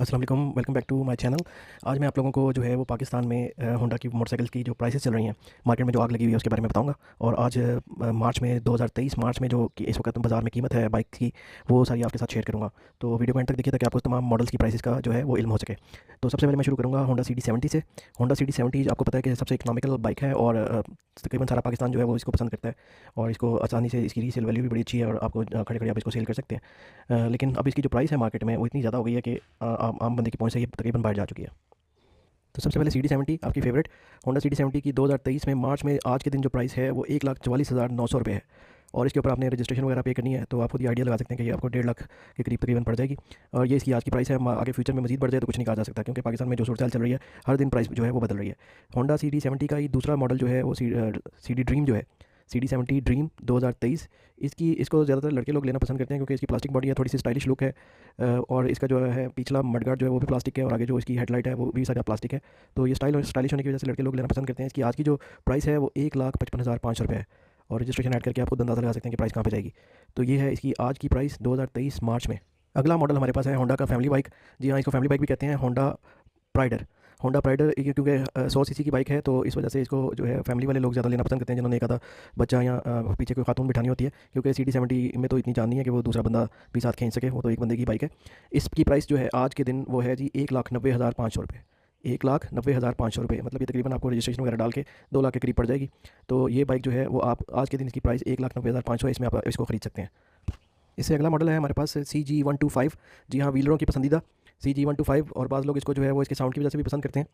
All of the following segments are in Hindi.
अस्सलाम वालेकुम, welcome back to my channel. आज मैं आप लोगों को जो है वो पाकिस्तान में होंडा की मोटरसाइकिल्स की जो प्राइसेस चल रही हैं, मार्केट में जो आग लगी हुई है उसके बारे में बताऊंगा। और आज मार्च में 2023 मार्च में जो कि इस वक्त बाज़ार में कीमत है बाइक की, वो सारी आपके साथ शेयर करूंगा। तो वीडियो को एंड तक देखिए ताकि आपको तमाम मॉडल्स की प्राइसेस का जो है वो इल्म हो सके। तो सबसे पहले मैं शुरू करूँगा होंडा CD70 से। होंडा CD70 आपको पता है कि सबसे इकोनॉमिकल बाइक है और तकरीबन सारा पाकिस्तान जो है वो इसको पसंद करता है और इसको आसानी से इसकी रीसेल वैल्यू भी बड़ी अच्छी है और आपको खड़े खड़े आप इसको सेल कर सकते हैं। लेकिन अब इसकी जो प्राइस है मार्केट में वो इतनी ज़्यादा हो गई है कि आम बंदे की पहुंच से ये तकरीबन बाहर जा चुकी है। तो सबसे पहले CD70 आपकी फेवरेट होंडा CD70 की 2023 में मार्च में आज के दिन जो प्राइस है वो 1,44,900 रुपये है। और इसके ऊपर आपने रजिस्ट्रेशन वगैरह पे करनी है तो आप खुद ही आइडिया लगा सकते हैं कि ये आपको 1.5 लाख के करीब तकरीबन पड़ जाएगी। और ये इसकी आज की प्राइस है। आगे फ्यूचर में मजीद बढ़ जाए तो कुछ नहीं कहा जा सकता, क्योंकि पाकिस्तान में जो सूरत चल रही है हर दिन प्राइस जो है वो बदल रही है। होंडा CD70 का ही दूसरा मॉडल जो है वो CD ड्रीम जो है, CD70 ड्रीम 2023। इसको ज़्यादातर लड़के लोग लेना पसंद करते हैं क्योंकि इसकी प्लास्टिक बॉडी है, थोड़ी सी स्टाइलिश लुक है। और इसका जो है पिछला मडगार्ड जो है वो भी प्लास्टिक है और आगे जो इसकी हेडलाइट है वो भी सारा प्लास्टिक है। तो ये स्टाइलिश होने की वजह से लड़के लोग लेना पसंद करते हैं। इसकी आज की जो प्राइस है वो 1,55,500 रुपये है। और रजिस्ट्रेशन ऐड करके आप खुद अंदाज़ा लगा सकते हैं कि प्राइस कहाँ पे जाएगी। तो ये है इसकी आज की प्राइस 2023 मार्च में। अगला मॉडल हमारे पास है होंडा का फैमिली बाइक। जी हाँ, इसको फैमिली बाइक भी कहते हैं, होंडा प्राइडर। होंडा प्राइडर क्योंकि 100 सीसी की बाइक है तो इस वजह से इसको जो है फैमिली वाले लोग ज़्यादा लेना पसंद करते हैं, जिन्होंने एक आधा बच्चा या पीछे कोई खातून बिठानी होती है। क्योंकि CD70 में तो इतनी जान नहीं है कि वो दूसरा बंदा भी साथ खींच सके, वो तो एक बंदे की बाइक है। इसकी प्राइस जो है आज के दिन वो है जी 1,90,500 रुपये। 1,90,500 रुपये मतलब ये तकरीबन आपको रजिस्ट्रेशन वगैरह डाल के 2 लाख के करीब पड़ जाएगी। तो ये बाइक जो है वो आप आज के दिन इसकी प्राइस 1,90,500 है, इसमें आप इसको ख़रीद सकते हैं। इससे अगला मॉडल है हमारे पास CG125। जी हाँ, व्हीलरों की पसंदीदा CG125। और बाज़ लोग इसको जो है वो इसके साउंड की वजह से भी पसंद करते हैं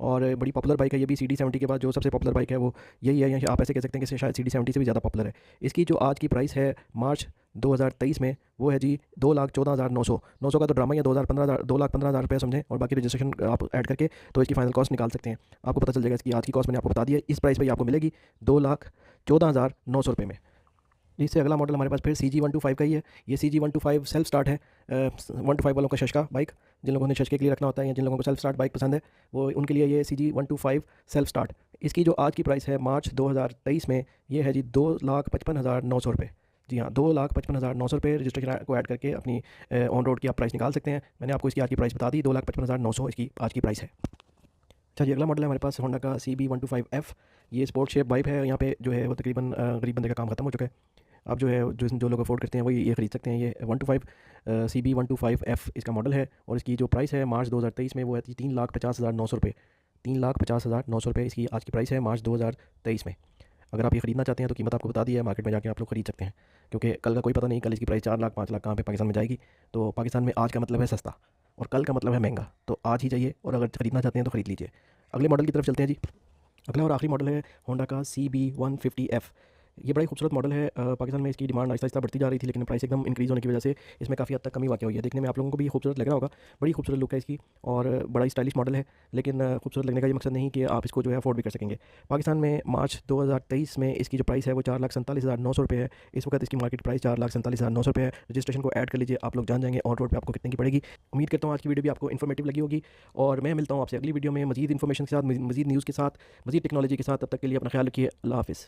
और बड़ी पॉपुलर बाइक है ये भी। CD70 के बाद जो सबसे पॉपुलर बाइक है वो यही है, या आप ऐसे कह सकते हैं कि शायद CD70 से भी ज़्यादा पॉपुलर है। इसकी जो आज की प्राइस है मार्च 2023 में वो है जी 2,14,900। 900 का तो ड्रामा ही है, 2,15,000 रुपये समझें, और बाकी रजिस्ट्रेशन आप ऐड करके तो इसकी फाइनल कॉस्ट निकाल सकते हैं। आपको पता चल जाएगा इसकी आज की कॉस्ट मैंने आपको बता दी है। इस प्राइस पर ही आपको मिलेगी 2,14,900 रुपये में। इससे अगला मॉडल हमारे पास फिर CG125 का ही है। ये CG125 सेल्फ स्टार्ट है। 125 वालों का शशका बाइक, जिन लोगों ने शशके के लिए रखना होता है या जिन लोगों को सेल्फ स्टार्ट बाइक पसंद है वो उनके लिए ये CG125 सेल्फ स्टार्ट। इसकी जो आज की प्राइस है मार्च 2023 में ये है जी 2,55,900 रुपये। जी हाँ, 2,55,900 रुपये रजिस्ट्रेशन को ऐड करके अपनी ऑन रोड की आप प्राइस निकाल सकते हैं। मैंने आपको इसकी आज की प्राइस बता दी, 2,55,900 इसकी आज की प्राइस है। अच्छा जी, अगला मॉडल है हमारे पास होंडा का CB125F। ये स्पोर्ट शेप बाइक है। यहाँ पे जो है वो तकरीबन गरीब बंदे का काम खत्म हो चुका है। अब जो है जो लोग अफोर्ड करते हैं वही ये ख़रीद सकते हैं। ये 125 CB125F इसका मॉडल है और इसकी जो प्राइस है मार्च 2023 में वो है 3,50,900 रुपये। 3,50,900 रुपये इसकी आज की प्राइस है मार्च 2023 में। अगर आप ये ख़रीदना चाहते हैं तो कीमत आपको बता दी है, मार्केट में जाके आप लोग ख़रीद सकते हैं, क्योंकि कल का कोई पता नहीं, कल इसकी प्राइस 4 लाख 5 लाख कहाँ पे पाकिस्तान में जाएगी। तो पाकिस्तान में आज का मतलब है सस्ता और कल का मतलब है महंगा। तो आज ही चाहिए और अगर ख़रीदना चाहते हैं तो ख़रीद लीजिए। अगले मॉडल की तरफ चलते हैं जी। अगला और आखिरी मॉडल है होंडा का CB150F। ये बड़ा ही खूबसूरत मॉडल है। पाकिस्तान में इसकी डिमांड आहिस्ता आहिस्ता बढ़ती जा रही थी, लेकिन प्राइस एकदम इंक्रीज़ होने की वजह से इसमें काफ़ी हद तक कमी वाक़ हुई है। देखने में आप लोगों को भी ये खूबसूरत लग रहा होगा, बड़ी खूबसूरत लुक है इसकी और बड़ा ही स्टाइलिश मॉडल है। लेकिन खूबसूरत लगने का ये मकसद नहीं कि आप इसको जो है अफोर्ड भी कर सकेंगे। पाकिस्तान में मार्च 2023 में इसकी जो प्राइस है वो 4,47,900 रुपये है। इस वक्त इसकी मार्केट प्राइस 4,47,900 रुपये है। रजिस्ट्रेशन को ऐड कर लीजिए, आप लोग जान जाएंगे ऑन रोड पर आपको कितने की पड़ेगी। उम्मीद करता हूँ आज की वीडियो भी आपको इन्फॉर्मेटिव लगी होगी और मैं मिलता हूँ आपसे अगली वीडियो में मजीद इन्फॉर्मेशन के साथ, मजीद न्यूज़ के साथ, मजीद टेक्नोलॉजी के साथ। तब तक के लिए अपना ख्याल रखिए। अल्लाह हाफ़िज़।